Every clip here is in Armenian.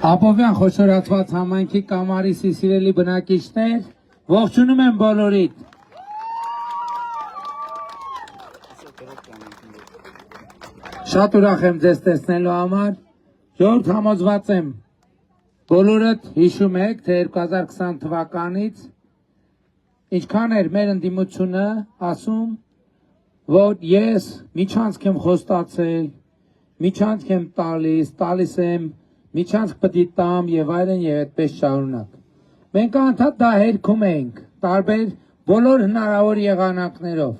Ապովյան խոշորացված համայնքի կամարիսի սիրելի բնակիչներ, ողջունում եմ բոլորիդ։ Շատ ուրախ եմ ձեզ տեսնելու համար, ժողովուրդ համոզված եմ, բոլորդ հիշում եք, թե 2020 թվականից ինչքան էր մեր ընդդիմությունը ասում, որ ես միջանցք եմ խոստացել, միջանցք եմ տալիս եմ, միջանցք պտի տամ եւ այլն եւ այդպես շարունակ։ Մենք անդադ դա հերքում ենք, տարբեր բոլոր հնարավոր եղանակներով,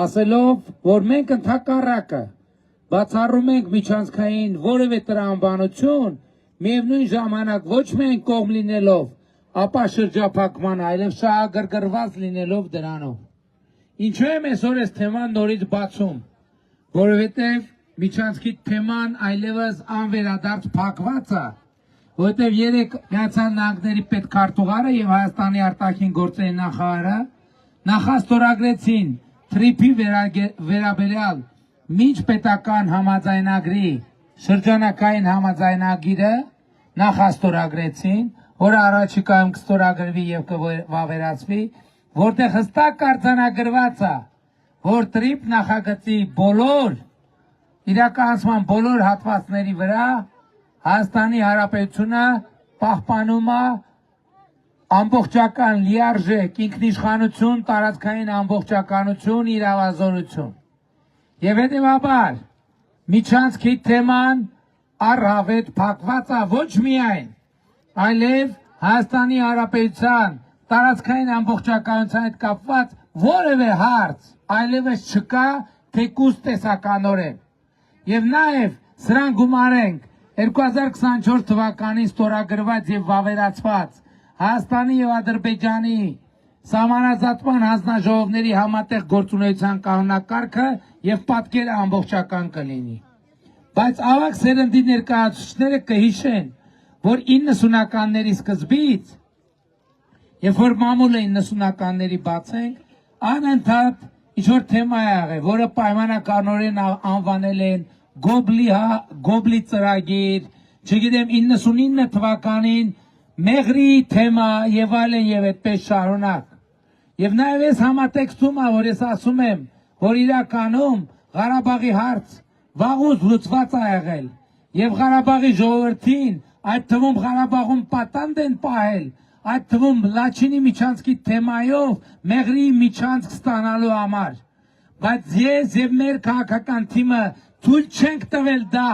ասելով, որ մենք ընդհակառակը բացառում ենք միջանցքային որևէ տրամաբանություն, միևնույն ժամանակ ոչ միայն կողմ լինելով, ապա շրջափակման, այլև շահագրգռված լինելով դրանով։ Ինչու եմ այսօր այս թեման նորից բացում, որովհետև միջանցքի թեման այլևս անվերադարձ փակված է, որովհետև երեք Միացյալ Նահանգների պետքարտուղարը եւ Հայաստանի արտաքին գործերի նախարարը նախաստորագրեցին թրիփի վերաբերյալ միջպետական համաձայնագրի շրջանակային համաձայնագիրը նախաստորագրեցին, որը առաջիկայում կստորագրվի եւ կվավերացվի, որտեղ հստակ արձանագրված է, որ թրիփ նախագծի բոլոր իրականացման բոլոր հատվածների վրա Հայաստանի Հանրապետությունը պահպանում է ամբողջական լիարժեք ինքնիշխանություն, տարածքային ամբողջականություն, իրավազորություն։ Եվ հետևաբար միջանցքի թեման առավել փակված է ոչ միայն, այլև Հայաստանի Հանրապետության տարածքային ամբողջականության հետ կապված որևէ հարց այլևս չկա թեկուզ տեսականորեն։ Եվ նաև սրան գումարենք 2024 թվականին ստորագրված եւ վավերացված Հայաստանի եւ Ադրբեջանի սահմանազատման հանձնաժողովների համատեղ գործունեության կանոնակարգը եւ պատկերը ամբողջական կլինի։ Բայց ավակ սերնդի ներկայացուցիչները կհիշեն, որ 90-ականների սկզբից, երբ որ մամուլը 90-ականների բացենք, անընդհատ ինչ-որ թեմա է եղել, որը պայմանականորեն անվանել են Գոբլի ծրագիր, չգիտեմ 99 թվականին Մեղրի թեմա եւ այլն եւ այդպես շարունակ։ Եվ նաեւ այս համատեքստում է, որ ես ասում եմ, որ իրականում Ղարաբաղի հարց վաղուց լուծված է եղել եւ Ղարաբաղի ժողովրդին, այդ թվում Ղարաբաղում պատանդ են պահել, այդ թվում Լաչինի միջանցքի թեմայով Մեղրի միջանցք ստանալու համար։ Բայց ես եւ մեր քաղաքական թիմը թույլ չենք տվել դա։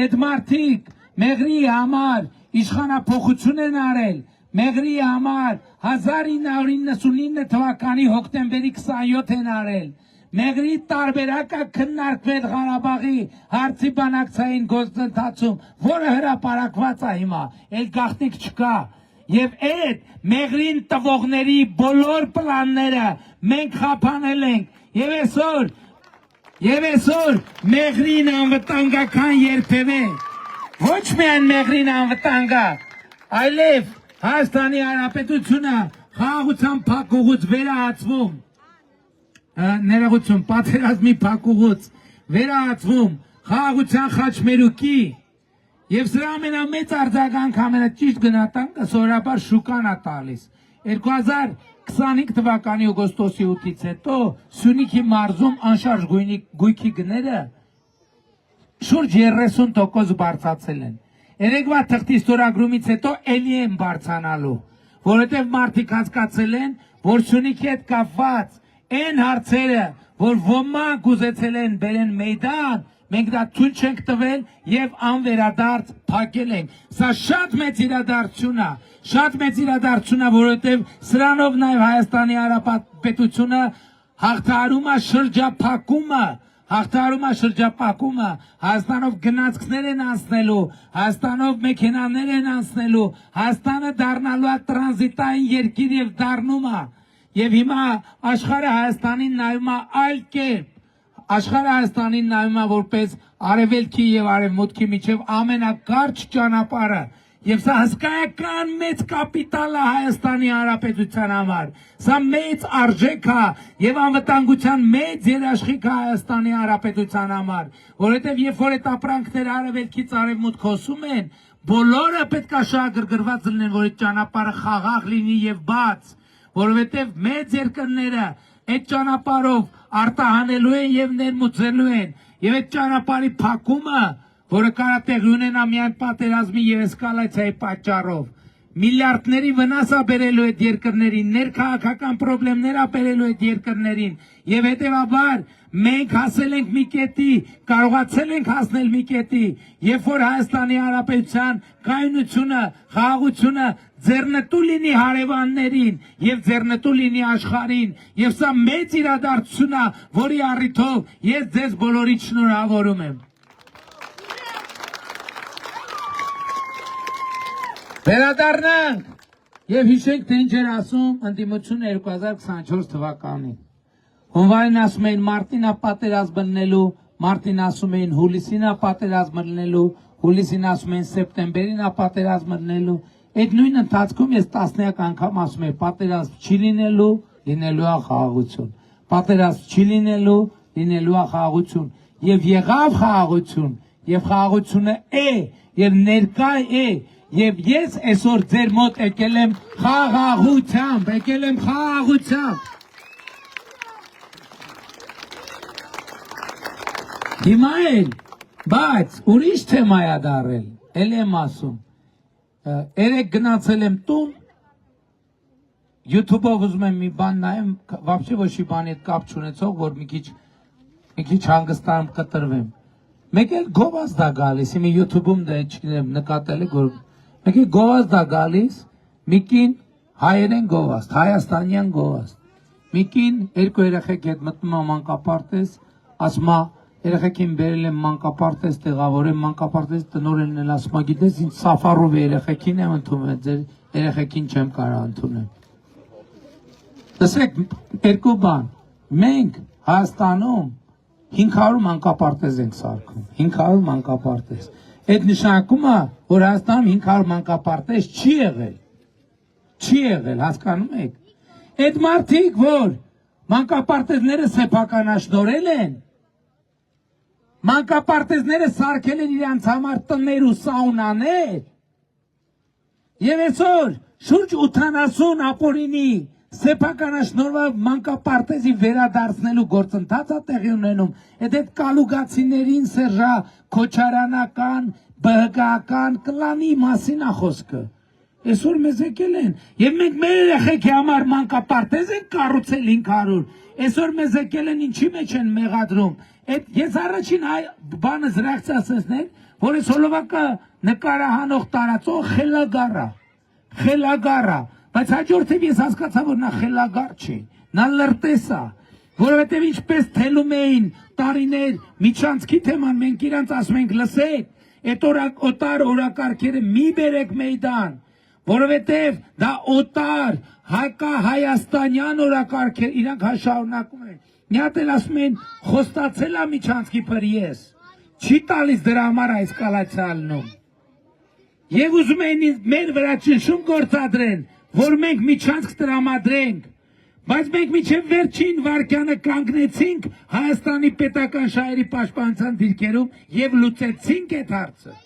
Այդ մարդիկ Մեղրի համար իշխանափոխություն են արել, Մեղրի համար 1999 թվականի հոկտեմբերի 27 են արել, Մեղրի տարբերակը քննարկվել Ղարաբաղի հարցի բանակցային գործընթացում, որը հրապարակված է հիմա, էլ գաղտնիք չկա։ Եվ այդ Մեղրին տվողների բոլոր պլանները մենք խափանել ենք եւ այսօր Մեղրին անվտանգական երբևէ ոչ միայն Մեղրին անվտանգ է, այլև Հայաստանի Հանրապետությունը խաղաղության փակուղուց վերահացվում, ներողություն, պատերազմի փակուղուց վերահացվում խաղաղության խաչմերուկի եւ սրա ամենամեծ արձագանքը ամենաճիշտ գնահատանքը սովորաբար շուկան է տալիս։ 2025 թվականի օգոստոսի 8-ից հետո Սյունիքի մարզում անշարժ գույքի գները շուրջ 30% բարձրացել են։ Երեկվա թղթի ստորագրումից հետո էլի են բարձրանալու, որովհետև մարդիկ հասկացել են, որ Սյունիքի հետ կապված այն հարցերը, որ ոմանք ուզեցել են բերեն մեյդան, մենք դա թույլ չենք տվել եւ անվերադարձ փակել ենք։ Սա շատ մեծ իրադարձություն է, որովհետեւ սրանով նաեւ Հայաստանի Հանրապետությունը հաղթահարում է շրջափակումը հաղթարումը շրջապակումը, Հայաստանով գնացքներ են անցնելու, Հայաստանով մեքենաներ են անցնելու, Հայաստանը դառնալու է տրանզիտային երկիր եւ դառնում է։ Եվ հիմա աշխարհը Հայաստանին նայում է այլ կերպ, աշխարհը Հայաստանին նայում է որպես արևելքի եւ արևմուտքի միջև ամենակարճ ճանապարհը։ Եվ սա հսկայական մեծ կապիտալ է Հայաստանի Հանրապետության համար, սա մեծ արժեք է եւ անվտանգության մեծ երաշխիք է Հայաստանի Հանրապետության համար, որովհետեւ երբ որ այդ ապրանքները արևելքից արևմուտք հոսում են, բոլորը պետք է շահագրգռված լինեն, որ այդ ճանապարհը խաղաղ լինի եւ բաց, որովհետեւ մեծ երկրները այդ ճանապարհով արտահանելու են եւ ներմուծելու են, եւ այդ ճանապարհի փակումը, որը կարա տեղի ունենա միայն պատերազմի եւ էսկալացիայի պատճառով, միլիարդների վնաս է բերելու այդ երկրներին, ներքաղաքական խնդիրներ է բերելու այդ երկրներին, եւ հետեւաբար մենք հասել ենք մի կետի, կարողացել ենք հասնել մի կետի, երբ որ Հայաստանի Հանրապետության կայունությունը, խաղաղությունը ձեռնտու լինի հարևաններին եւ ձեռնտու լինի աշխարհին, եւ սա մեծ իրադարձություն է, որի առիթով ես ձեզ բոլորիդ շնորհավորում եմ։ Վերադառնանք եւ հիշենք, թե ինչ էր ասում ընդդիմությունը 2024 թվականին։ Հունվարին ասում էին մարտին է պատերազմ բննելու, մարտին ասում էին հուլիսին է պատերազմ բննելու, հուլիսին ասում էին սեպտեմբերին է պատերազմ բննելու։ Այդ նույն ընթացքում ես տասնյակ անգամ ասում եմ պատերազմ չի լինելու, լինելու է խաղաղություն։ Պատերազմ չի լինելու, լինելու է խաղաղություն։ Եվ եղավ խաղաղություն, եւ խաղաղությունը է, եւ ներկա է։ Եվ ես այսօր ձեր մոտ եկել եմ խաղաղությամբ, եկել եմ խաղաղությամբ։ Հիմա էլ, բայց ուրիշ թեմա է դառել, էլ եմ ասում։ Երեք գնացել եմ տուն, YouTube-ով ուզում եմ մի բան նայեմ, вообще ոչ մի բանի հետ կապ չունեցող, որ մի քիչ հանգստանամ կտրվեմ։ Մեկ էլ գովազդ է գալիս, հիմա YouTube-ում դա չգիտեմ նկատել եք, որ մեկ էլ գովազդ է գալիս, մի կին հայերեն գովազդ, հայաստանյան գովազդ։ Մի կին երկու երեխեք հետ մտնում է մանկապարտեզ, ասում է երեխեքին բերել եմ մանկապարտեզ, տեղավորեմ մանկապարտեզ, տնօրենն էլ ասում է գիտես ինձ Սաֆարով երեխեքին եմ ընդունել, ձեր երեխեքին չեմ կարող ընդունել։ Տեսեք երկու բան, մենք Հայաստանում 500 մանկապարտեզ ենք սարքում, 500 մանկապարտեզ։ Այդ նշանակում է, որ Հայաստանում 500 մանկապարտեզ չի եղել, հասկանում եք։ Այդ մարդիկ, որ մանկապարտեզները սեփականաշնորհել են, մանկապարտեզները սարքել են իրենց համար տներ ու սաունաներ, եւ այսօր շուրջ 80 ապօրինի սեփականաշնորհված մանկապարտեզի վերադարձնելու գործընթացը տեղի ունենում։ Այդ կալուգացիներին Սերժա Քոչարյանական, ԲՀԿ-ական կլանի մասին է խոսքը։ Այսօր մեզ եկել են, եւ մենք մեր երեխեքի համար մանկապարտեզ ենք կառուցել 500։ Այսօր մեզ եկել են ինչի մեջ են մեղադրում։ Ես առաջին բանը զրակցացնել, որ այս հոլովակը նկարահանող տարածող խելագար է, բայց հաջորդիվ ես հասկացա, որ նա խելագար չի, նա լրտես է, որովհետև ինչպես թելում էին տարիներ միջանցքի թեման, մենք իրանց ասում ենք լսեք, այդ օտար օրակարգերը մի բերեք մեյդան, որովհետև դա օտար հայաստանյան օրակարգեր, իրանք շարունակում են։ Մի հատ էլ ասում են խոստացել է միջանցքի પર ես, չի տալիս դրա համար այս կալացիալնում։ Եվ ուզում են մեր վրա ճնշում գործադրեն, որ մենք միջանցք տրամադրենք, բայց մենք մինչև վերջին վարկյանը կանգնեցինք Հայաստանի պետական շահերի պաշտպանության դիրքերում եւ լուծեցինք այդ հարցը։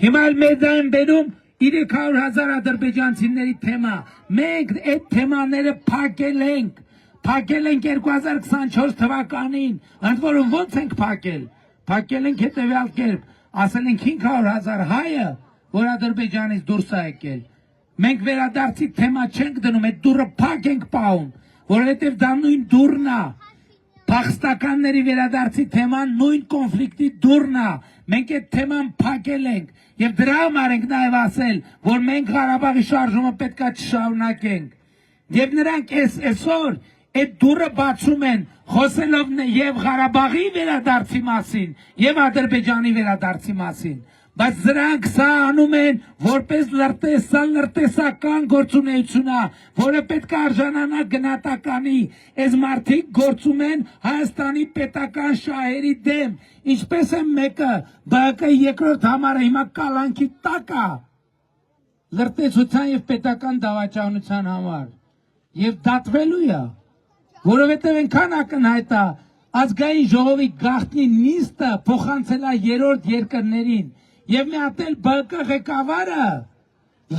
Հիմա էլ մեզ են բերում 300,000 ադրբեջանցիների թեմա։ Մենք այդ թեմաները փակել ենք 2024 թվականին, ընդ որում ոնց ենք փակել ենք հետևյալ կերպ, ասել ենք 500,000 հայը, որ Ադրբեջանից դուրս է եկել, մենք վերադարձի թեմա չենք դնում, այդ դուռը փակ ենք պահում, որովհետև դա նույն դուռն է, փախստականների վերադարձի թեման նույն կոնֆլիկտի դուռն է, մենք այդ թեման փակել ենք, եւ դրա համար ենք նաեւ ասել, որ մենք Ղարաբաղի շարժումը պետքա չշարունակենք, եւ նրանք այսօր այդ դուրը բացում են խոսելով եւ Ղարաբաղի վերադարձի մասին եւ Ադրբեջանի վերադարձի մասին, բայց դրանք սա անում են որպես լրտեսական գործունեություն, որը պետք է արժանանա գնահատականի։ Այս մարդիկ գործում են Հայաստանի պետական շահերի դեմ, ինչպես է մեկը ԲՀԿ երկրորդ համարը հիմա կալանքի տակ է լրտեսության եւ պետական դավաճանության համար եւ դատվելու է, որովհետեւ այնքան ակնհայտ է ազգային ժողովի գաղտնի նիստը փոխանցել է երրորդ երկրներին եւ մի հատ էլ ԲՀԿ ղեկավարը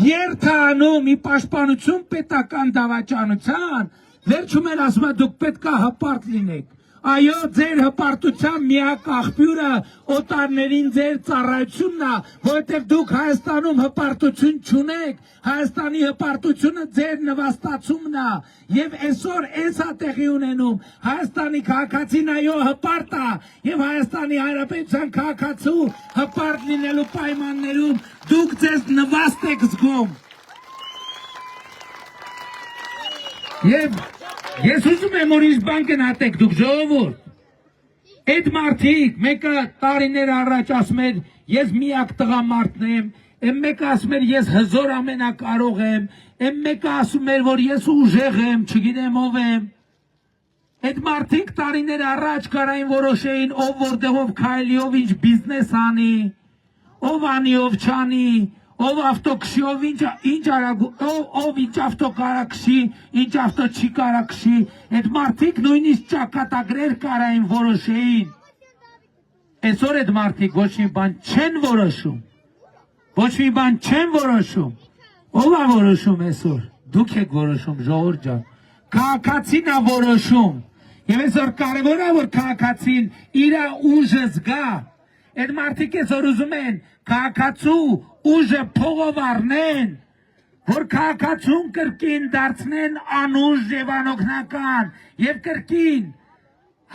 երթ է անում ի պաշտպանություն պետական դավաճանության, վերջում էլ ասում է դուք պետք է հպարտ լինեք։ Այո, ձեր հպարտության միակ աղբյուրը օտարներին ձեր ծառայությունն է, որովհետև դուք Հայաստանում հպարտություն չունեք, Հայաստանի հպարտությունը ձեր նվաստացումն է, եւ այսօր էս է տեղի ունենում, Հայաստանի քաղաքացին այո հպարտ է, եւ Հայաստանի Հանրապետության քաղաքացու հպարտ լինելու պայմաններում դուք ձեզ նվաստ եք զգում։ Եվ ես ուզում եմ որ ինչ բան գնահատեք դուք ժողովուրդ, այդ մարդիկ մեկը տարիներ առաջ ասում էր ես միակ տղամարդն եմ, այն մեկը ասում էր ես հզոր ամենակարող եմ, այն մեկը ասում էր որ ես ուժեղ եմ, չգիտեմ ով եմ։ Այդ մարդիկ տարիներ առաջ կարային որոշեին ով որտեղով քայլի, ով ինչ բիզնես անի, ով անի, ով չանի, ով ավտոքշի, ով ինչ արագ, ով ինչ ավտո կարակշի, ինչ ավտո չի կարակշի, այդ մարդիկ նույնիսկ ճակատագրեր կարային որոշեին։ Այսօր այդ մարդիկ ոչ մի բան չեն որոշում, ոչ մի բան չեն որոշում, ով է որոշում այսօր, դուք եք որոշում ժողովուրդ ջան, քաղաքացին է որոշում, եւ այսօր կարևոր է որ քաղաքացին իր ուժը զգա, այդ մարդիկ այսօր ուզում են քաղաքացու ուժը փողով առնեն, որ քաղաքացուն կրկին դարձնեն անուժ եւ անօգնական եւ կրկին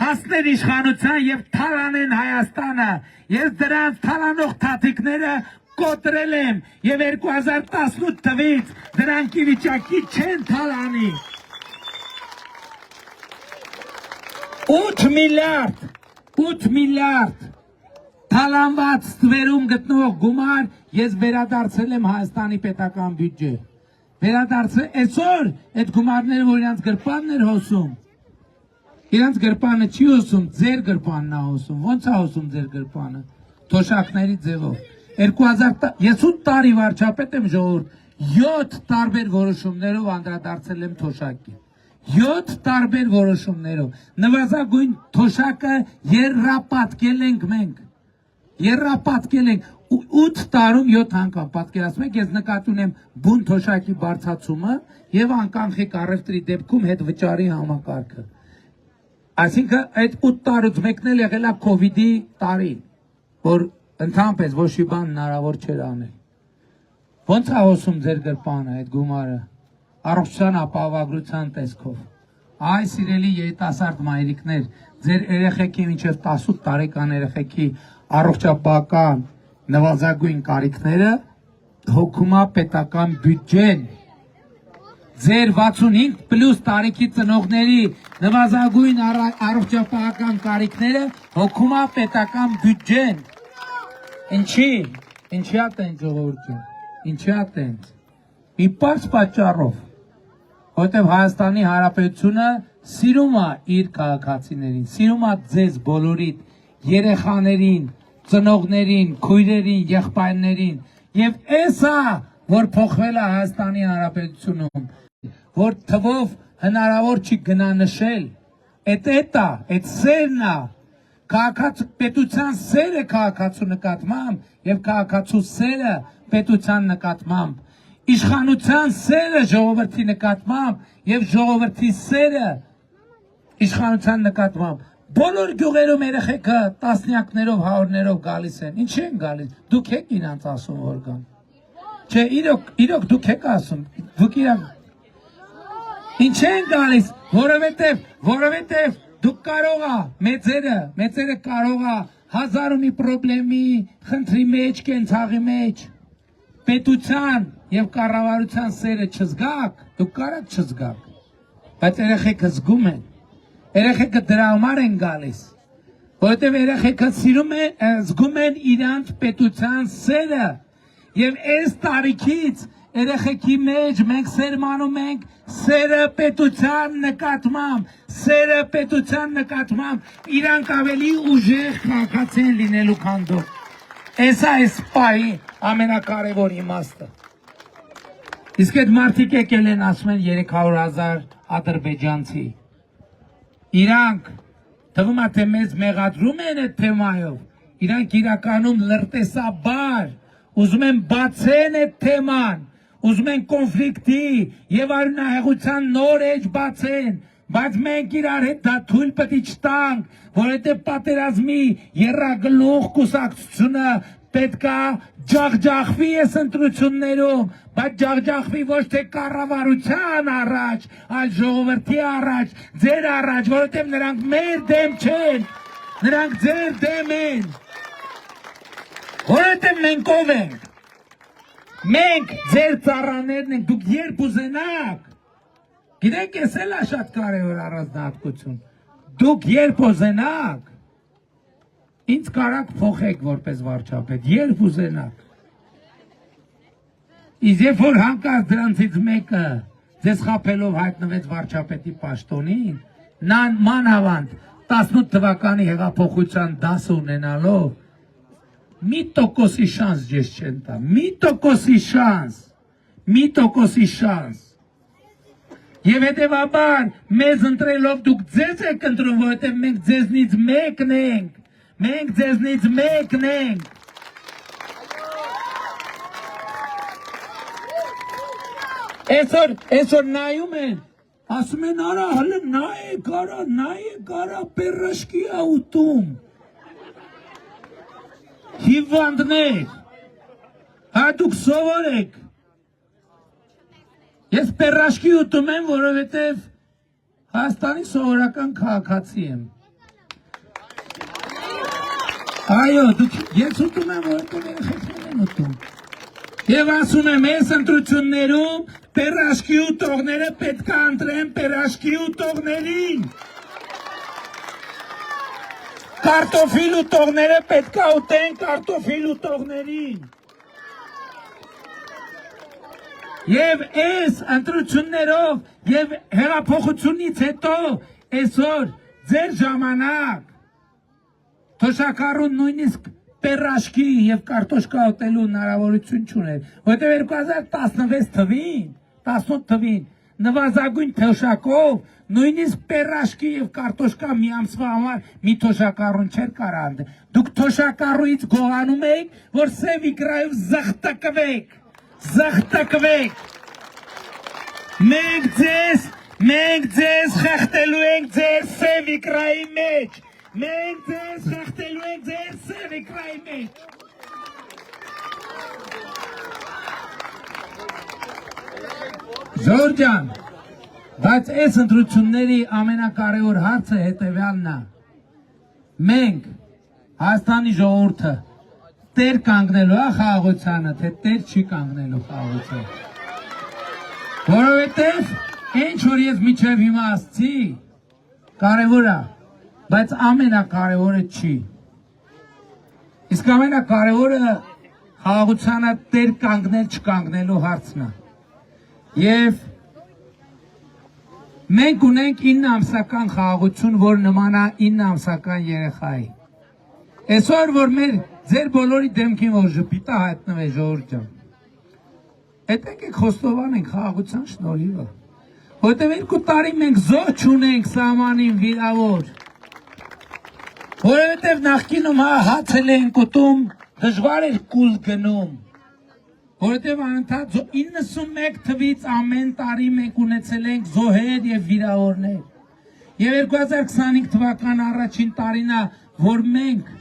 հասնեն իշխանության եւ թալանեն Հայաստանը։ Ես դրանց թալանող թաթիկները կոտրել եմ եւ 2018 թվից դրանք ի վիճակի չեն թալանի։ 8 միլիարդ թալանված ստվերում գտնվող գումար ես վերադարձել եմ Հայաստանի պետական բյուջե։ Վերադարձել այսօր այդ գումարները որ իրանց գրպանն էր հոսում, իրանց գրպանը չի հոսում, ձեր գրպանն է հոսում։ Ոնց է հոսում ձեր գրպանը։ Թոշակների ձևով։ 2000 8 տարի վարչապետ եմ ժողովուրդ, 7 տարբեր որոշումներով անդրադարձել եմ թոշակին։ 7 տարբեր որոշումներով։ Նվազագույն թոշակը երրապատկել ենք մենք։ Երրապատկել ենք 8 տարում 7 անգամ պատկերացնում եք, ես նկատի ունեմ բուն թոշակի բարձրացումը եւ անկանխիկ առևտրի դեպքում հետ վճարի համակարգը։ Այսինքն այդ 8 տարուց մեկն էլ եղել է COVID-ի տարի, որ ընդհանրապես ոչ մի բան հնարավոր չէր անել։ Ոնց է հոսում ձեր գրպանը այդ գումարը, առողջության ապահովագրության տեսքով։ Այ սիրելի երիտասարդ մայրիկներ, ձեր երեխեքի մինչև 18 տարեկան երեխեքի առողջապահական նվազագույն կարիքները հոգում է պետական բյուջեն։ Ձեր 65+ տարեկի ծնողների նվազագույն առողջապահական կարիքները հոգում է պետական բյուջեն։ Ինչի է տենց ժողովուրդ, ինչի է տենց։ Մի պարզ պատճառով, որտեղ Հայաստանի Հանրապետությունը սիրում է իր քաղաքացիներին, սիրում է ձեզ բոլորիդ, երեխաներին, ծնողներին, քույրերին, եղբայրներին, եւ էս է, որ փոխվել է Հայաստանի Հանրապետությունում, որ թվով հնարավոր չի գնանշել, այդ սերն է, պետության սերը քաղաքացու նկատմամբ եւ քաղաքացու սերը պետության նկատմամբ, իշխանության սերը ժողովրդի նկատմամբ եւ ժողովրդի սերը իշխանության նկատմամբ։ Բոլոր գյուղերում երեխեքը տասնյակներով, հարյուրներով գալիս են։ Ինչ են գալիս։ Դուք եք իրանց ասում որ գան։ Չէ, իրոք դուք եք ասում։ Դուք իրան։ Ինչ են գալիս, որովհետև դուք կարող է, մեծերը կարող է հազար ու մի պրոբլեմի, խնդրի մեջ, կենցաղի մեջ, պետության եւ կառավարության սերը չզգաք, դուք կարաք չզգաք։ բայց երեխեքը զգում են, երեխեքը դրա համար են գալիս, որովհետև երեխեքը զգում են իրանց պետության սերը, եւ այս տարիքից երեխեքի մեջ մենք սերմանում ենք սերը պետության նկատմամբ, իրանք ավելի ուժեղ քաղաքացի են լինելու քան դու։ Այս է այս պահի ամենակարևոր իմաստը։ Իսկ այդ մարդիկ եկել են ասում են 300,000 ադրբեջանցի։ Իրանք թվում է թե մեզ մեղադրում են այդ թեմայով, իրանք իրականում լրտեսաբար ուզում են բացեն այդ թեման, ուզում են կոնֆլիկտի եւ արյունահեղության նոր էջ բացեն, բայց մենք իրար հետ դա թույլ պետք է չտանք, որովհետեւ պատերազմի երրագլուխ կուսակցությունը պետքա ջախջախվի այս ընտրություններում, բայց ջախջախվի ոչ թե կառավարության առաջ, այլ ժողովրդի առաջ, ձեր առաջ, որովհետեւ նրանք մեր դեմ չեն, նրանք ձեր դեմ են, որովհետեւ մենք ով ենք, մենք ձեր ծառաներն ենք, դուք երբ ուզենաք, գիտեք ես էլ է շատ կարևոր առանձնահատկություն, դուք երբ ուզենաք, ինձ կարաք փոխեք որպես վարչապետ, երբ ուզենաք, իսկ երբ որ հանկարծ դրանցից մեկը ձեզ խաբելով հայտնվեց վարչապետի պաշտոնին, մանավանդ 18 թվականի հեղափոխության դասը ունենալով, մի տոկոսի շանս ես չեն տա, մի տոկոսի շանս, եւ հետեւաբար մեզ ընտրելով դուք ձեզ եք ընտրում, որովհետեւ մենք ձեզնից մեկն ենք, այսօր նայում են, ասում են արա հələ նայեք արա պերաշկի աուտում, հիվանդներ, հա դուք սովոր եք, ես պերաշկի ուտում եմ, որովհետև Հայաստանի սովորական քաղաքացի եմ, այո, ես ուտում եմ, որովհետև երեխեքներ են ուտում, եւ ասում եմ, այս ընտրություններում պերաշկի ուտողները պետք է ընտրեն պերաշկի ուտողներին, կարտոֆիլ ուտողները պետք է ուտեն կարտոֆիլ ուտողներին, եւ այս ընտրություններով եւ հեղափոխությունից հետո այսօր ձեր ժամանակ թոշակառուն նույնիսկ պերաշկի եւ կարտոշկա ուտելու հնարավորություն չուներ, որովհետեւ 2016 18 թվին նվազագույն թոշակով նույնիսկ պերաշկի եւ կարտոշկա մի ամսվա համար մի թոշակառուն չէր կարող անդել, դուք թոշակառուից գողանում եք, որ սև իկրայով զղթակվեք, մենք ձեզ խեղդելու ենք ձեր սև իկրայի մեջ, մենք ձեզ խեղդելու ենք ձեր սև իկրայի մեջ, Ժողովուրդ ջան, բայց այս ընտրությունների ամենակարևոր հարցը հետևյալն է, մենք Հայաստանի ժողովուրդը տեր կանգնելու է խաղաղությանը, թե տեր չի կանգնելու խաղաղությանը, որովհետև ինչ որ ես մինչև հիմա ասացի, կարևոր է, բայց ամենակարևորը չի, իսկ ամենակարևորը խաղաղությանը տեր կանգնել չկանգնելու հարցն է, Եվ մենք ունենք 9 ամսական խաղաղություն, որ նման է 9 ամսական երեխայի։ Այսօր որ ձեր բոլորի դեմքին որ ժպիտը հայտնվի ժողովուրդ ջան։ Այդտեղ եք խոստովանենք խաղաղության շնորհիվ։ Որտեղ 2 տարի մենք զոհ չունենք սահմանին վիրավոր։ Որովհետև նախկինում հացել ենք ուտում, դժվար էր կուլ գնում։ Որովհետև անընդհատ 91 թվից ամեն տարի մենք ունեցել ենք զոհեր եւ վիրավորներ։ Եվ 2025 թվական առաջին տարին է, որ մենք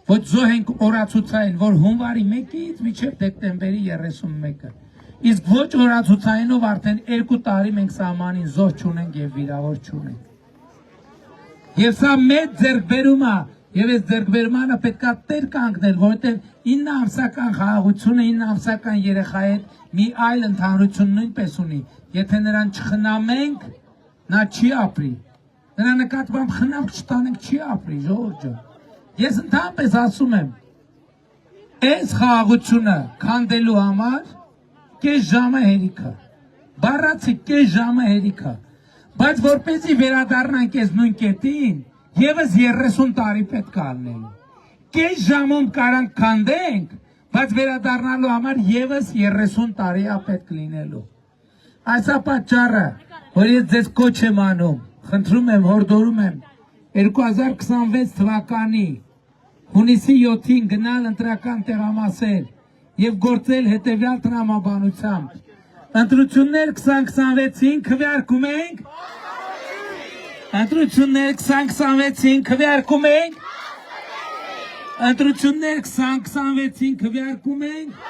ոչ զոհ ենք օրացուցային, որ հունվարի 1-ից մինչև դեկտեմբերի 31-ը։ Իսկ ոչ օրացուցայինով արդեն 2 տարի մենք սահմանին զոհ չունենք եւ վիրավոր չունենք։ Եվ սա մեծ ձեռքբերում է, եւ այս ձեռքբերմանը պետքա տեր կանգնել, որովհետեւ 9 ամսական խաղաղությունը 9 ամսական երեխայի հետ մի այլ ընդհանրություն նույնպես ունի։ Եթե նրան չխնամենք, նա չի ապրի։ Նրա նկատմամբ խնամք չտանենք չի ապրի, ժողովուրդ ջան։ Ես ընդհանրապես ասում եմ, այս խաղաղությունը քանդելու համար կես ժամը հերիք է։ Բառացի կես ժամը հերիք է։ Բայց որպեսզի վերադառնանք այս նույն կետին, եւս 30 տարի պետք է անելու։ Կես ժամում կարանք քանդենք, բայց վերադառնալու համար եւս 30 տարի է պետք լինելու։ Այս է պատճառը, որ ես ձեզ կոչ եմ անում, խնդրում եմ, հորդորում եմ 2026 թվականի հունիսի 7-ին գնալ ընտրական տեղամասեր եւ գործել հետեւյալ տրամաբանությամբ։ Ընտրություններ 2026-ին քվեարկում ենք։ Ընտրություններ 2026-ին քվեարկում ենք։ Ընտրություններ 2026-ին քվեարկում ենք։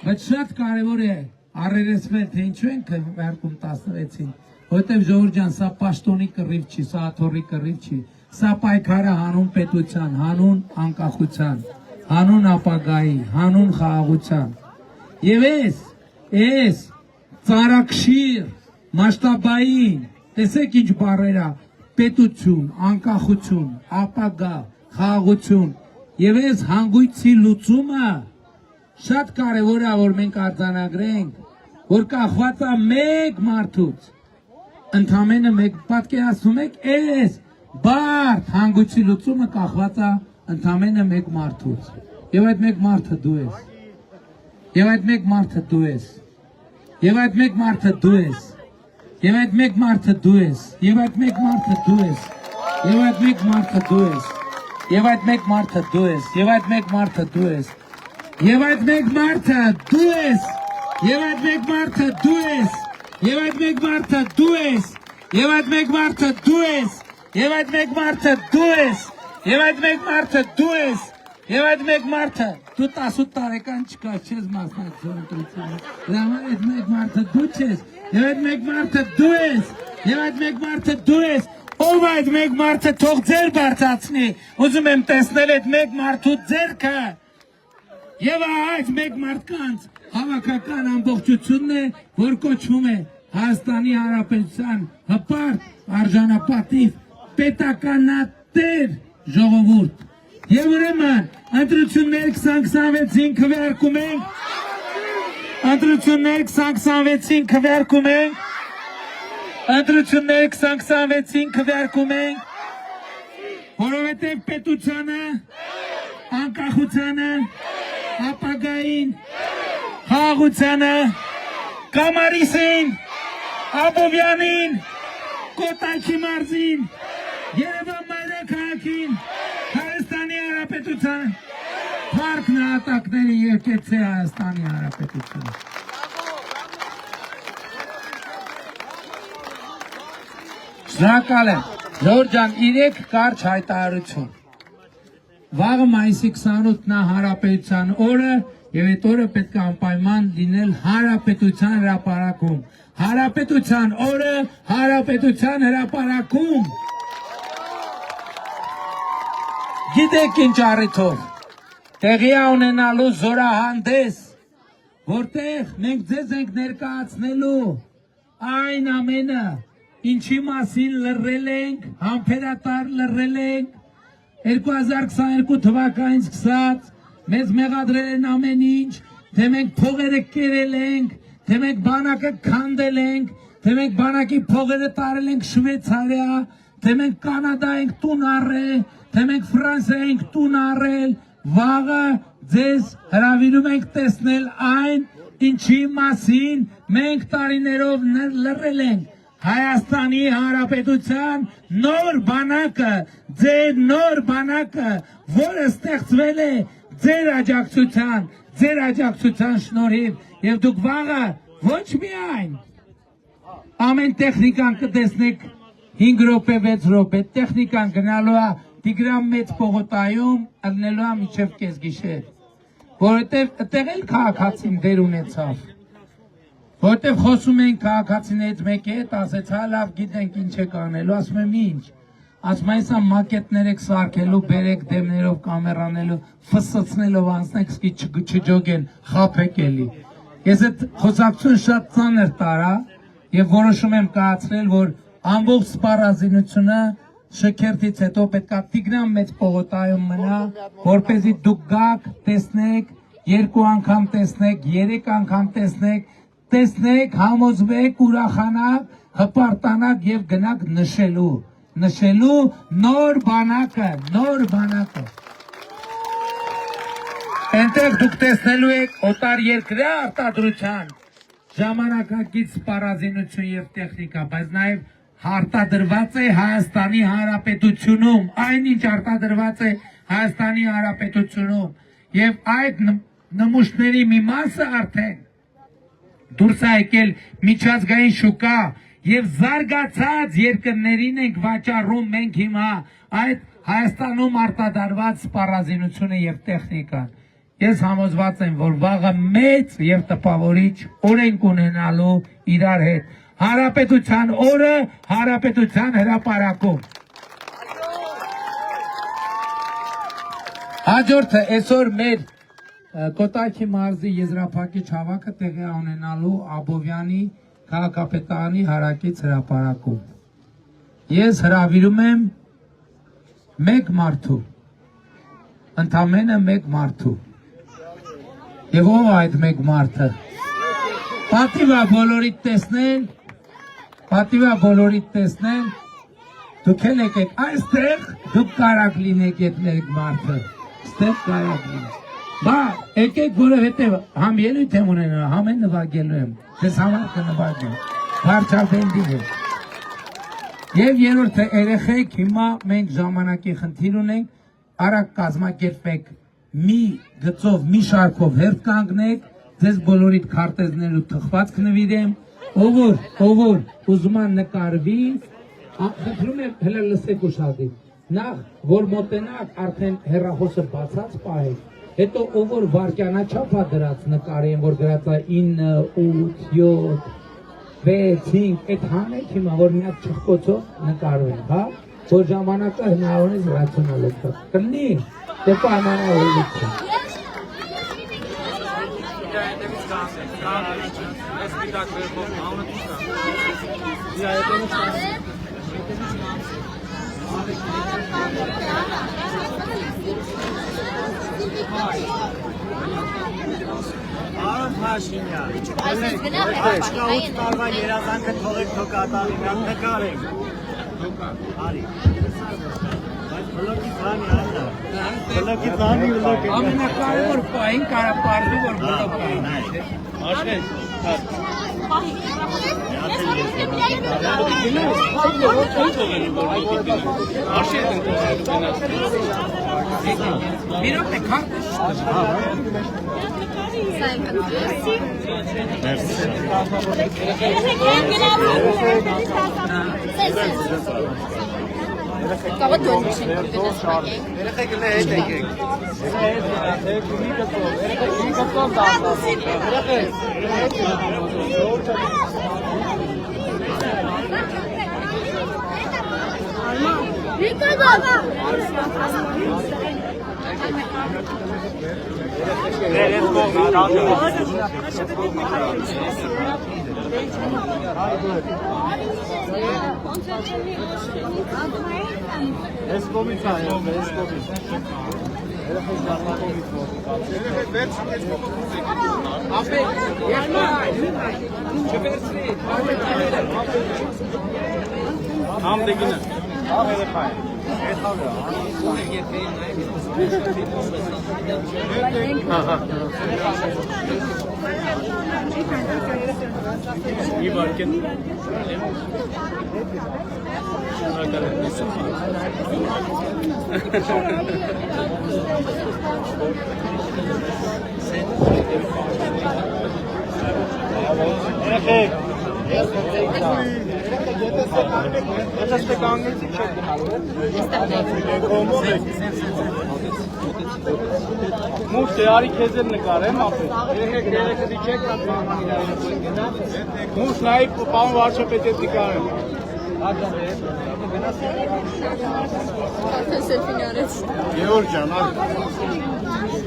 Բայց շատ կարևոր է առերեսվել, թե ինչու են քվեարկում 16-ին, որտեղ ժողովուրդ ջան, սա պաշտոնի կռիվ չի, սա աթոռի կռիվ չի, սա պայքարը հանուն պետության, հանուն անկախության, հանուն ապագայի, հանուն խաղաղության։ Եվ այս ծարակշիռ մասշտաբային, տեսեք ինչ բառեր է, պետություն, անկախություն, ապագա, խաղաղություն եւ այս հանգույցի լուծումը շատ կարևոր է, որ մենք արձանագրենք, որ կախված է մեկ մարդուց, ընդամենը մեկ, պատկերացնում եք, այս բարդ հանգույցի լուծումը կախված է ընդամենը մեկ մարդուց, եւ այդ մեկ մարդը դու ես, եւ այդ մեկ մարդը դու ես, եւ այդ մեկ մարդը դու ես, եւ այդ մեկ մարդը դու ես, եւ այդ մեկ մարդը դու ես, եւ այդ մեկ մարդը դու ես, եւ այդ մեկ մարդը դու ես, եւ այդ մեկ մարդը դու ես, եւ այդ մեկ մարդը դու ես, եւ այդ մեկ մարդը դու ես, եւ այդ մեկ մարդը դու ես, եւ այդ մեկ մարդը դու ես, եւ այդ մեկ մարդը դու ես, եւ այդ մեկ մարդը դու ես, եւ այդ մեկ մարդը դու 18 տարեկան չկաս, չես մասնակցում ընտրությանը, դրա այդ մեկ մարդը դու չես, եւ այդ մեկ մարդը դու ես, եւ այդ մեկ մարդը դու ես, ով այդ մեկ մարդը թող ձեր բարձրացնի, ուզում եմ տեսնել այդ մեկ մարդու ձեռքը, եւ այդ մեկ մարդկանց հավաքական ամբողջությունն է, որ կոչվում է Հայաստանի Հանրապետության հպարտ, արժանապատիվ, պետականատեր ժողովուրդ։ Եվ ուրեմն ընտրություններ 2026-ին քվեարկում ենք, ընտրություններ 2026-ին քվեարկում ենք, ընտրություններ 2026-ին քվեարկում ենք, որովհետև պետությանը, անկախությանը, ապագային, խաղաղությանը, Կամարիսին, Աբովյանին, Կոտայքի մարզին, Երևան մայրաքաղաքին, Հայաստանի Հանրապետության, փառք նահատակների եկեցե Հայաստանի Հանրապետություն։ Շնորհակալ եմ, ժողովուրդ ջան, 3 կարճ հայտարարություն։ Վաղը մայիսի 28-ն է Հանրապետության օրը եւ այդ օրը պետք է անպայման լինել Հանրապետության հրապարակում։ Հանրապետության օրը Հանրապետության հրապարակում։ Գիտեք ինչ առիթով տեղի է ունենալու զորահանդես, որտեղ մենք ձեզ ենք ներկայացնելու այն ամենը, ինչի մասին լռել ենք, համբերատար լռել ենք, 2022 թվականից սկսած մեզ մեղադրել են ամեն ինչ, թե մենք փողերը կերել ենք, թե մենք բանակը քանդել ենք, թե մենք բանակի փողերը տարել ենք Շվեյցարիա, թե մենք Կանադա ենք տուն առել, թե մենք Ֆրանսիա ենք տուն առել, վաղը ձեզ հրավիրում ենք տեսնել այն, ինչի մասին մենք տարիներով լռել ենք։ Հայաստանի Հանրապետության նոր բանակը, ձեր նոր բանակը, որը ստեղծվել է ձեր աջակցության շնորհիվ եւ դուք վաղը ոչ միայն ամեն տեխնիկան կտեսնեք 5 րոպե 6 րոպե տեխնիկան գնալու է Տիգրան մեծ պողոտայում ելնելու է մինչև կեսգիշեր, որովհետեւ այդտեղ էլ քաղաքացին դեր ունեցավ, որովհետեւ խոսում են քաղաքացիներից մեկի հետ, ասեց հա լավ գիտենք ինչ եք անելու, ասում եմ ինչ, ասում են սա մակետներ եք սարքելու, բերեք դեմներով կամերանելու, ֆսցնելով անցնեք, սկի չջոգեն, խափեք էլի։ Ես այդ խոսակցություն շատ ծանր տարա եւ որոշում եմ կայացրել, որ ամբողջ սպառազինությունը շքերթից հետո պետքա Տիգրան մեծ պողոտայում մնա, որպեսզի դուք գաք, տեսնեք, 2 անգամ տեսնեք, 3 անգամ տեսնեք, համոզվեք, ուրախանաք, հպարտանաք եւ գնաք նշելու նոր բանակը։ Այնտեղ դուք տեսնելու եք օտար երկրի արտադրության ժամանակակից սպառազինություն եւ տեխնիկա, բայց նաեւ արտադրված է Հայաստանի Հանրապետությունում, այնինչ արտադրված է Հայաստանի Հանրապետությունում եւ այդ նմուշների մի մասը արդեն դուրս է եկել միջազգային շուկա եւ զարգացած երկրներին ենք վաճառում մենք հիմա այդ Հայաստանում արտադրված սպառազինությունը եւ տեխնիկան։ Ես համոզված եմ, որ վաղը մեծ եւ տպավորիչ օրենք ունենալու իրար հետ։ Հանրապետության օրը, Հանրապետության հրապարակում։ Հաջորդը այսօր մեր Կոտայքի մարզի եզրափակիչ հավաքը տեղի ունենալու Աբովյանի քաղաքապետարանի հարակից հրապարակում։ Ես հրավիրում եմ մեկ մարդու, ընդամենը մեկ մարդու։ Եվ ով այդ մեկ մարդը։ Պատիվա բոլորիդ տեսնել, դուք էլ եկեք այստեղ, դուք կարակ լինեք այդ մեկ մարդը, ստեղ կարակ լինեք։ Բա, եկեք որովհետև համ ելույթ եմ ունենա, համ են նվագելու եմ, դες համար կնվագեմ, վարչապենդին եմ։ Եվ երորդը երեխեք, հիմա մենք ժամանակի խնդիր ունենք, արագ կազմակերպեք մի գծով, մի շարքով հերթ կանգնեք, ձեզ բոլորիդ քարտեզներ ու թխվածք նվիրեմ, ով ուզման նկարվի, խնդրում եմ հələ լսեք ուշադիր, նախ որ մոտենակ արդեն հեռախոսը բացած պահեք, հետո ով վարքյանաչափ դրած նկարեն, որ գրած է 9, 8, 7, 6, 5, այդ հանեք հիմա, որ մի հատ չխկոցով նկարվեն, հա, որ ժամանակը հնարավորինս ռացիոնալ է կլինի, դե պայմանավորված է։ Արոն Հաշիմյան, չկա 8 տարվա երազանքը թողեք թո կատարի, մենք նկարենք։ Արի։ Բլոկի ծանի աննա։ Բլոկի ծանի բլոկի։ Ամենակարևոր պահին կարապարդու, որ բլոկային։ Աշեն, Mirate քարտը Կավա դոմիշին երեխեք լե հետ եկեք։ Ես կոմից այո, ես կոմից։ Երեխեք դառնակոմից մոտիկացեք։ Երեխեք վերջ ես կոմից եք։ Ապեք, չվերցրի, Համ դեգինը, հավ երեխա է։ Հետ հավ է։ Մի բարկեն։ Երեխեք, Ես կանգնեցիք չեք գնալու։ Մուշտ է, արի քեզ էլ նկարեմ ապետ։ Երեխեք չեք Մուշտ նայի պարոն վարչապետ հետ նկարեմ։ Արդեն սելֆին արեց։ Գեորգ ջան, արի։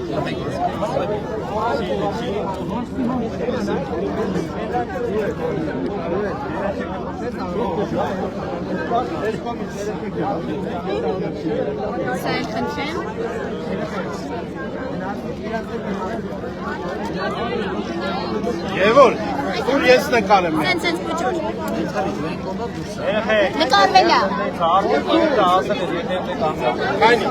Сайн խնդրեմ։ Եվոր, ուր ես նկարեմ։ Սենց փոճոր։ Երեխեք, Նկարվել է։ արդեն ասել ես եթե նկարեմ։ Կայնի։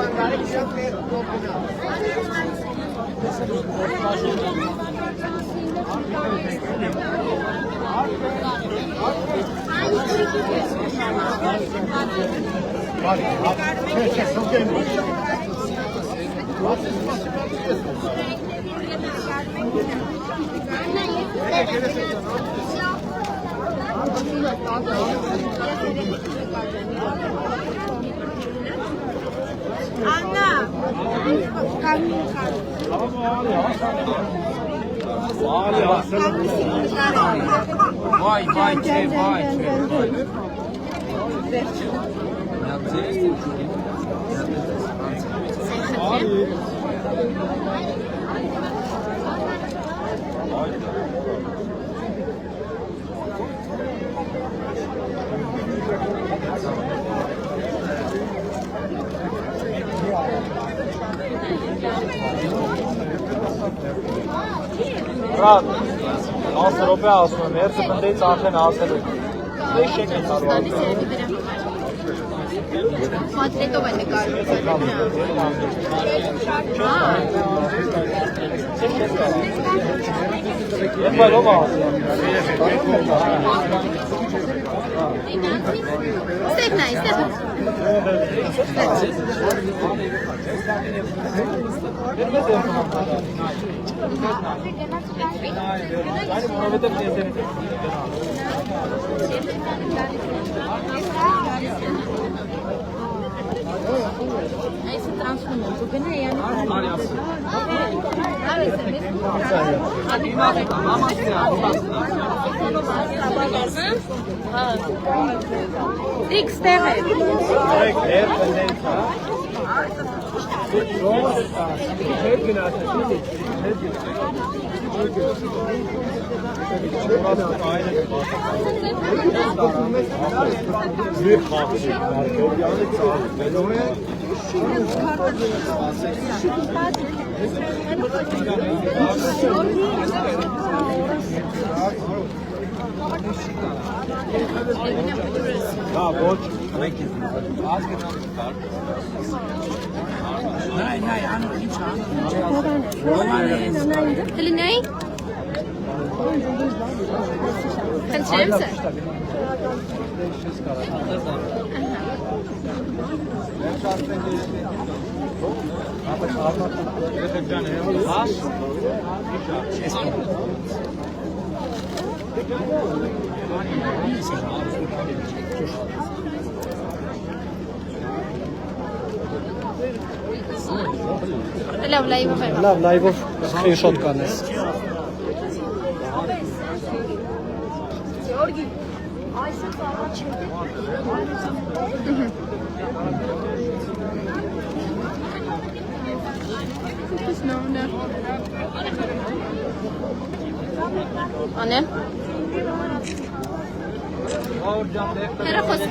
Vay vay şey vay. Brad, 10 րոպե ասում եմ, երբ բնդեից արդեն ասել եք։ Եշեք են կարող։ Մատրետով է նկարվում։ Երբ ով ասում։ Ստեփն է, ստեփ։ Այս տրանսֆորմը գնա X տեղ է։ Nay nay anı hiç anı. Կլինեի։ Խնդրեմ սա։ Լավ, լայվով եմ։ Լավ, լայվով սկրինշոտ կանես։ Անեմ։ Հեռախոս։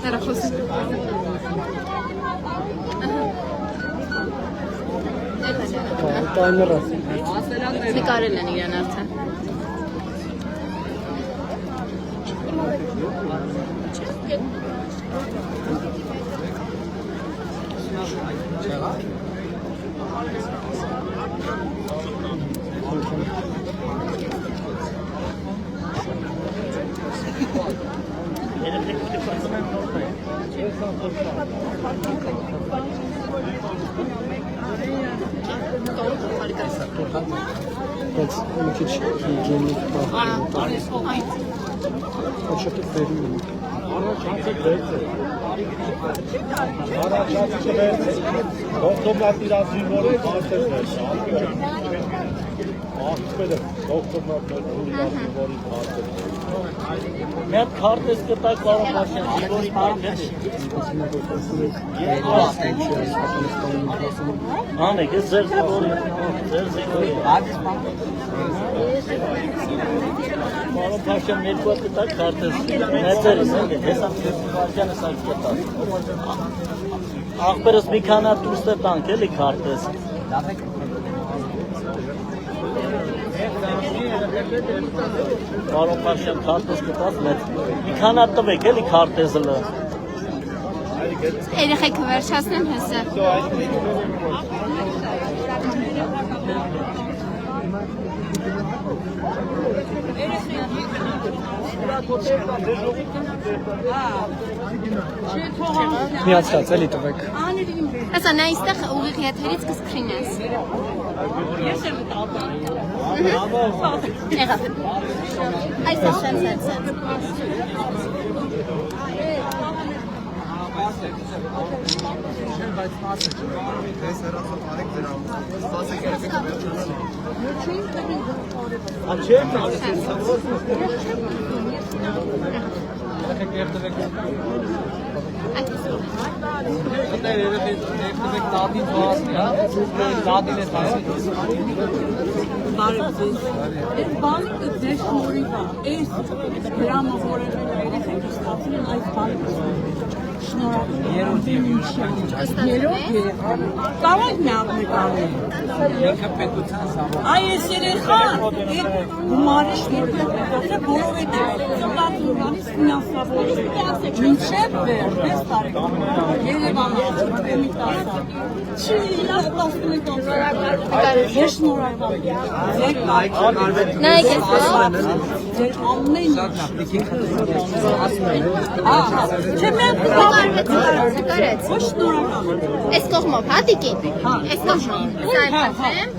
Հեռախոս։ Տայմերը։ Նկարել են իրան արդեն։ կողմ խորի կրս։ Բայց մի քիչ հիգիենիկ բան։ Այն։ Ոչ շատ վերում է։ Առաջացը բերց է։ Առաջացը բերց է։ Օկտոբրատիրացի որը քարտեզ է։ Աղբերը օկտոբրատիրացի որի քարտեզ։ Մեր քարտեզ կտակ կարող ասեն որի քարտեզ է։ Անեք, ես ձեր զինվորի։ Մարոն պաշտյան ներկու է կտակ քարտեզ։ Մեծերիս է, ես ամսիվ վարդյանը սայք կտակ։ Աղբերս մի քանա դուրս է տանք էլի քարտեզ։ Մարոն պաշտյան քարտեզ կտակ մեծ։ Մի քանա տվեք էլի քարտեզը լը։ Երեխեքը վերջացնեն հեսը։ Միացած էլի տվեք։ Ասա նա այստեղ ուղիղ եթերից կսկրինես։ Եղավ։ Այստեղ սենց։ Բանը ձեր շնորհիվ է, այս դրամը որևէ երեխեք ստացել են այս բանը շնորհակալ կարող միակ նկարել այս երեխան գումարի շնորհիվ որովհետև ծննդանից ֆինանսավորել մինչև վերջ 6 տարեկան Երևանը մի տարի չի լավ տասնի ես շնորհակալ Նայեք ես ձեր ամեն նկարեց։ ոչ շնորհակալ Այս կողմով, հա տիկին։ Այս կողմով։ Սա եմ։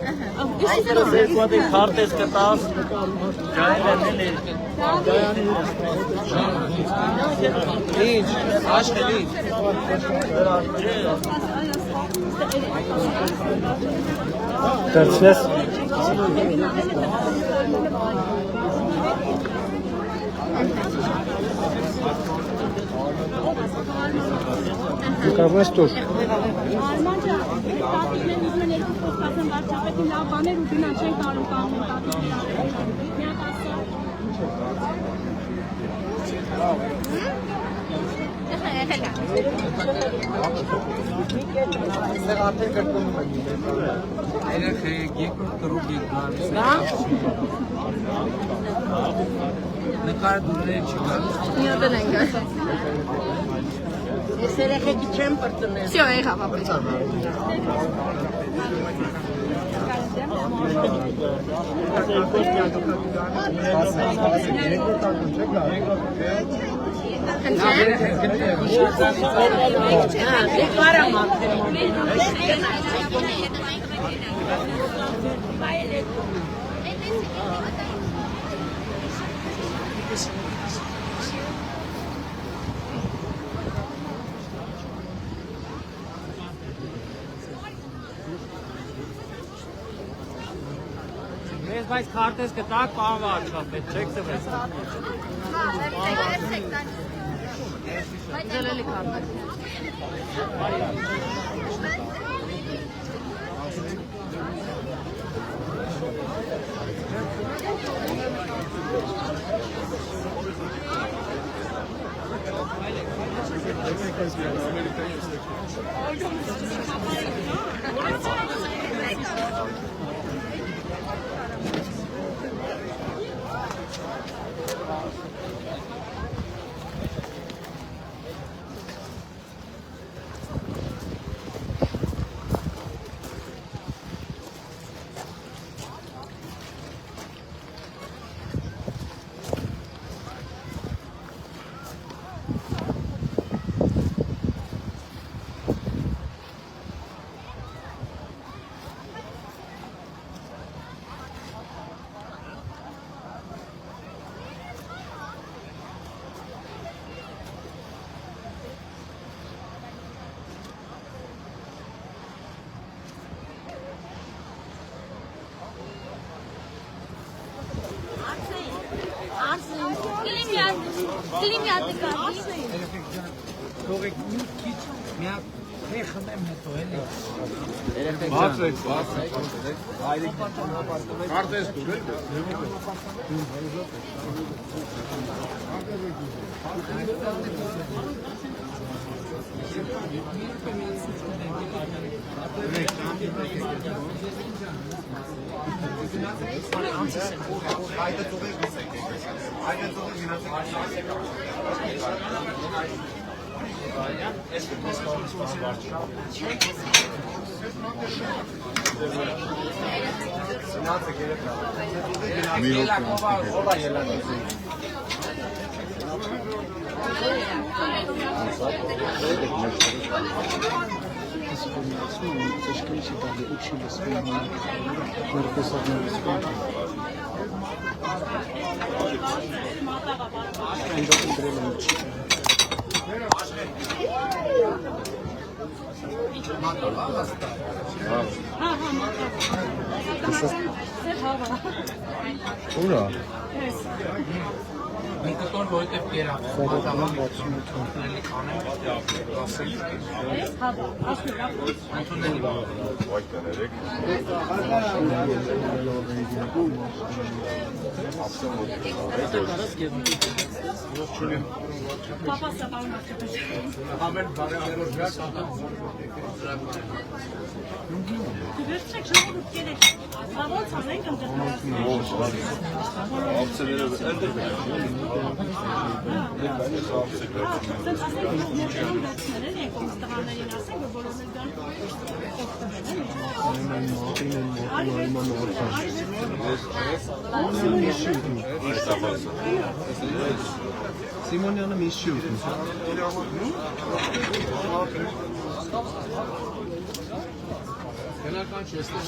Ես երկու քարտեզ կտաս, ջայլ են էլի։ Ինչ, աշխելի։ Դարձնես։ Կարող ես դուր։ Արման ջան, տատիկներն ուզում են երկու խոսքացան վարչապետին լավ բաներ ու գնա չեն կարող կանոն Երեխեք երկրորդ կրուկ եք գալիս։ Նկար դուրներ չկա։ Մի օդեն են գա։ Ես երեխեքի չեմ պրծնել։ Всё, եղավ ապետ։ Մեզ բայց քարտեզ կտակ, պարոն վարչապետ, չեք ծվես։ Հա, վերցեք տան։ Բայց ելելի քարտեզ։ Կլիմի ատկարի։ Թողեք մի քիչ մի հատ խմեմ հետո էլի։ Բացեք։ Կարդես դու էլ։ Ուրա։ Մի կտոր որտեվ կերա։ Պապասը բանում Վերցրեք ժողովուրդ կերեք, ոնց անենք Սիմոնյանը մի շուտ։ Բնական չէ, ստես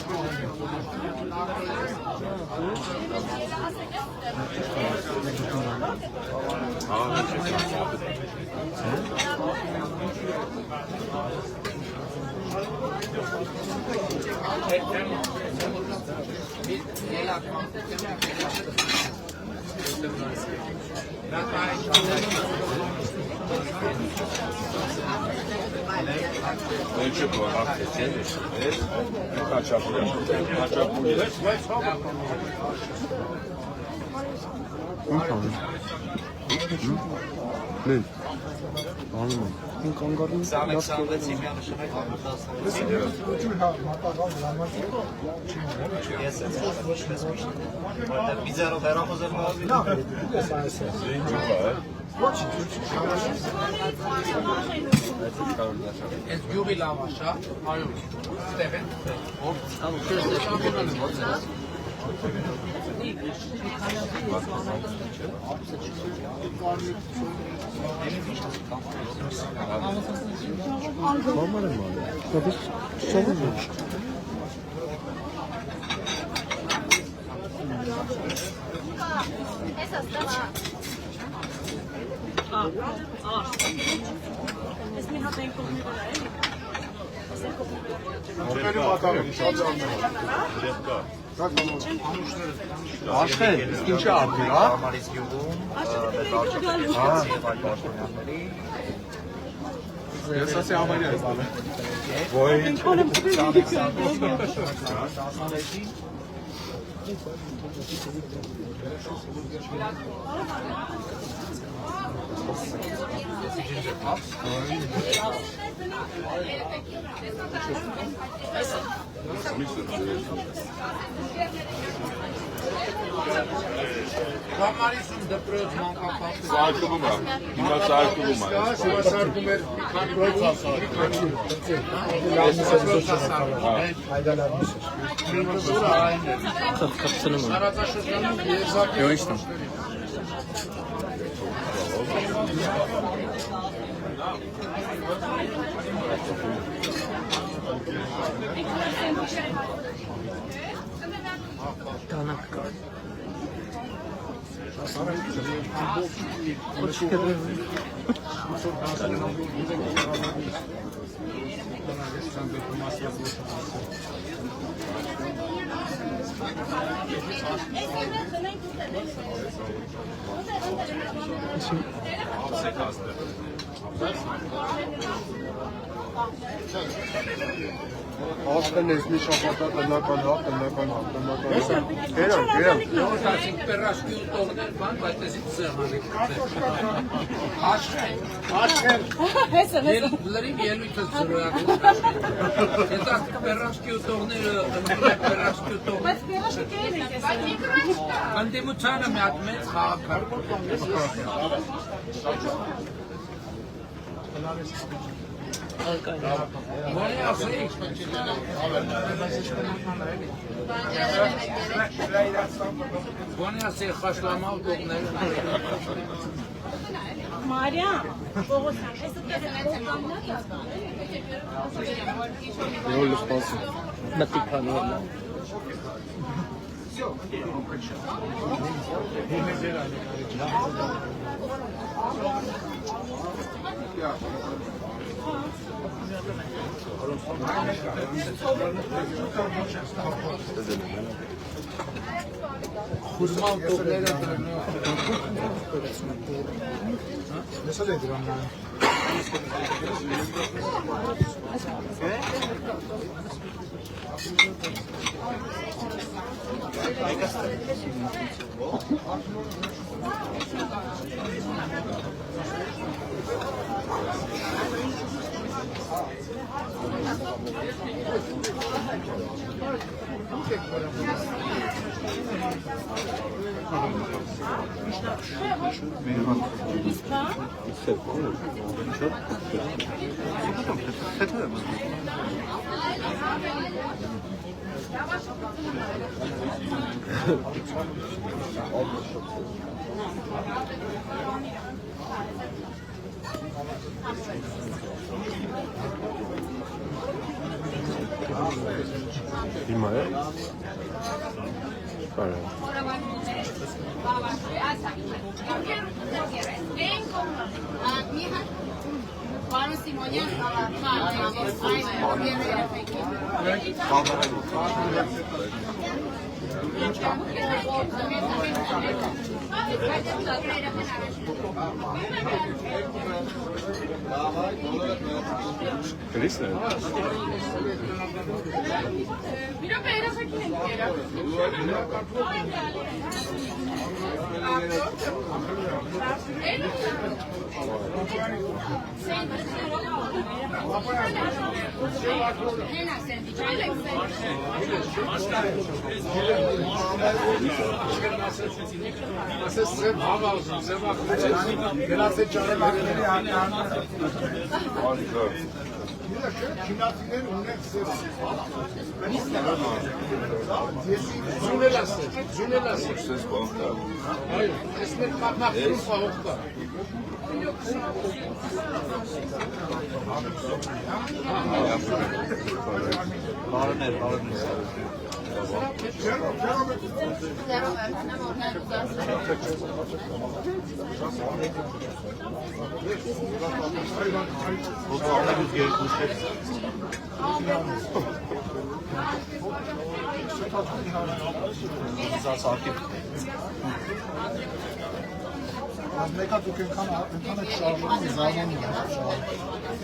It's Jubi Lavasha. Are you Steven? Ես մի հատ ենք կողմի վրա էլի։ Աշխեն, իսկ ինչ է ապրել, հա? Ես ասի համարյա ես բանը։ Ոյ։ Համարիսում դպրոց մանկապարտեզ։ Սարկվում է, հիմա սարկվում է։ Հիմա սարկում էր մի քանի Ասկան ես մի շապատա տնական հա, տնական հա, տնական հա։ Գերան։ Յոթացիկ պերաշկի ու տողներ բան, բայց էսից սեղանի։ Աշխեն։ Հեսը։ Լրիվ ելույթը զրոյակում։ Յոթացիկ պերաշկի ու տողները, պերաշկի ու տողներ։ Բայց պերաշկի կերեն եք ես։ Անդիմությանը մի հատ մեծ խաղակար։ Որի ասեիք։ Որի ասեիք խաշլամավ տողները։ Մարիամ, Պողոսյան, ես Եվ լսպասի։ Մտիկ հանորն է։ Խուզմալ տողները դրնող։ Հիմա է։ Բարը։ Պարոն Սիմոնյան, Կրիսն է։ Իրոք երեխեքին ենք կերա։ Հենա սենդիչ, այլ եք Ասես սև հավազում, սև ախտեցի, գնացե ճարելակների հատանան։ Չինացիներ ունեն սև։ Ձունել ասեք, ձունել ասեք։ Այո, ես մեր մաղնախրում խաղող կա։ Բարներ։ Մեկա դուք ենքան եք շարժում, զարմանում եք շարժում։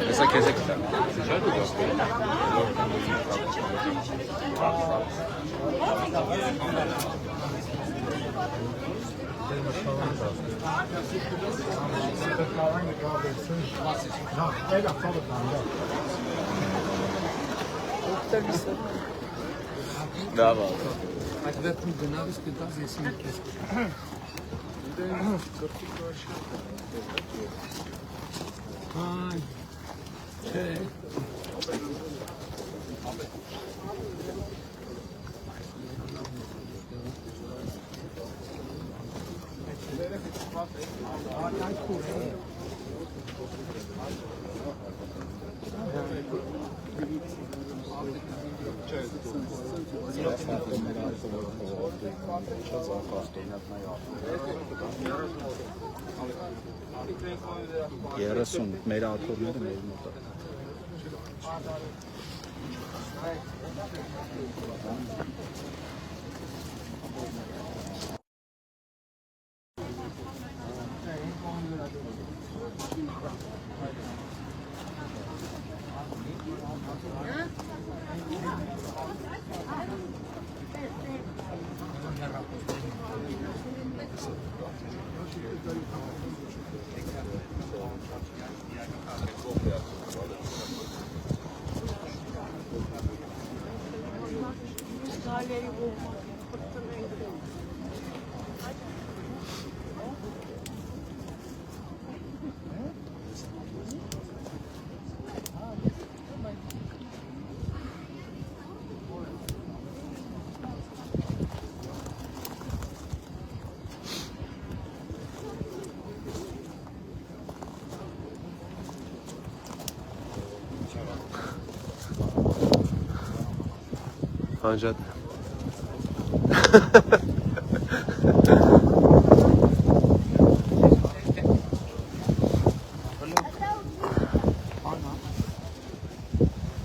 Esa que se quita. Bravo. Այդ վերջում գնալիս կտած ես իմ քեզ։ Այ չէ։ Երեսուն մեր աթոռները մեր մոտ է։ Ancak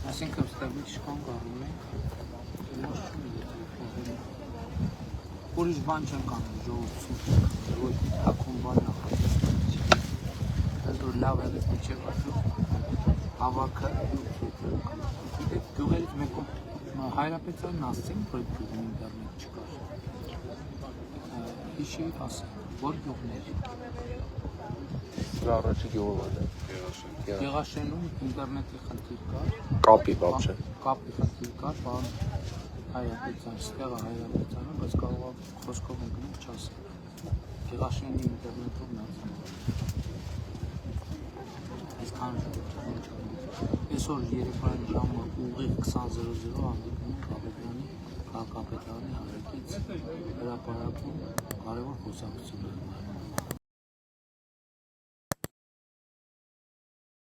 Այսինքն ստեղ մի չկան կարում ենք, ուրիշ բան չեն կանում ժողովրդություն, ոչ մի թաքուն բան նախատեսված չի, որ լավ եղեց միջև ասում, հավաքը, գիտեք գյուղերից մեկում Հայրապետյանն ասցին, որ գյուղում ինտերնետ չկար, հիշի ասեմ, որ գյուղներ, առաջի գյուղով է։ Գեղաշենում ինտերնետի խնդիր կար, Կապի բան չէ։ Կապի խնդիր կար, բան Հայրապետյան, ստեղը Հայրապետյանը, բայց կարող է խոսքով ընկնում չասել։ Գեղաշենի ինտերնետով նացում։ Այսքան այսօր երեկոյան ժամը ուղիղ 20:00 հանդիպում ենք Աբովյանի քաղաքապետարանի հարակից հրապարակում կարևոր խոսակցություն